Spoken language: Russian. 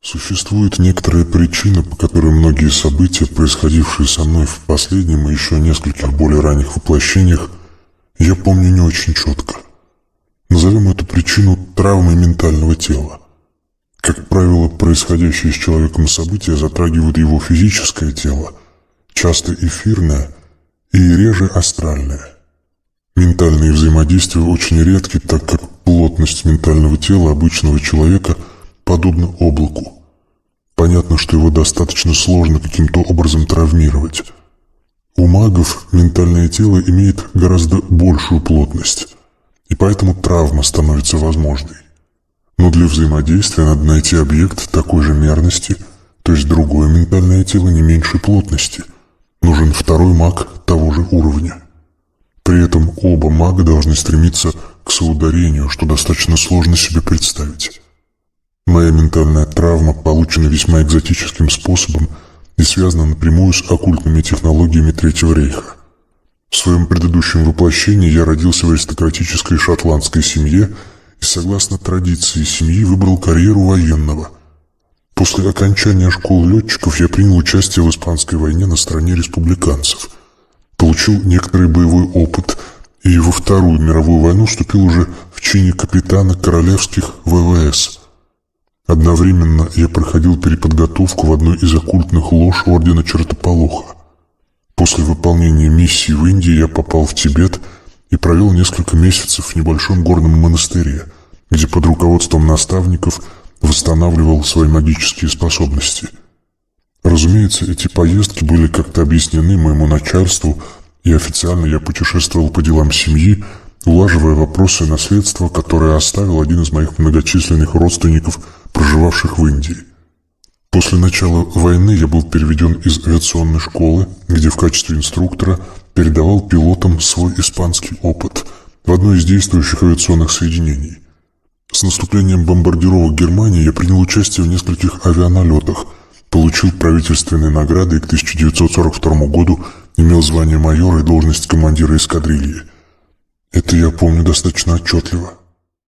Существует некоторая причина, по которой многие события, происходившие со мной в последнем и еще нескольких более ранних воплощениях, я помню не очень четко. Назовем эту причину травмой ментального тела. Как правило, происходящие с человеком события затрагивают его физическое тело, часто эфирное и реже астральное. Ментальные взаимодействия очень редки, так как плотность ментального тела обычного человека подобна облаку. Понятно, что его достаточно сложно каким-то образом травмировать. У магов ментальное тело имеет гораздо большую плотность, и поэтому травма становится возможной. Но для взаимодействия надо найти объект такой же мерности, то есть другое ментальное тело не меньшей плотности. Нужен второй маг того же уровня. При этом оба мага должны стремиться к соударению, что достаточно сложно себе представить. Моя ментальная травма получена весьма экзотическим способом и связана напрямую с оккультными технологиями Третьего рейха. В своем предыдущем воплощении я родился в аристократической шотландской семье и, согласно традиции семьи, выбрал карьеру военного. После окончания школы летчиков я принял участие в Испанской войне на стороне республиканцев, получил некоторый боевой опыт и во Вторую мировую войну вступил уже в чине капитана королевских ВВС. Одновременно я проходил переподготовку в одной из оккультных лож Ордена Чертополоха. После выполнения миссии в Индии я попал в Тибет и провел несколько месяцев в небольшом горном монастыре, где под руководством наставников восстанавливал свои магические способности. Разумеется, эти поездки были как-то объяснены моему начальству, и официально я путешествовал по делам семьи, улаживая вопросы наследства, которое оставил один из моих многочисленных родственников, проживавших в Индии. После начала войны я был переведен из авиационной школы, где в качестве инструктора передавал пилотам свой испанский опыт в одной из действующих авиационных соединений. С наступлением бомбардировок Германии я принял участие в нескольких авианалетах, получил правительственные награды и к 1942 году имел звание майора и должность командира эскадрильи. Это я помню достаточно отчетливо.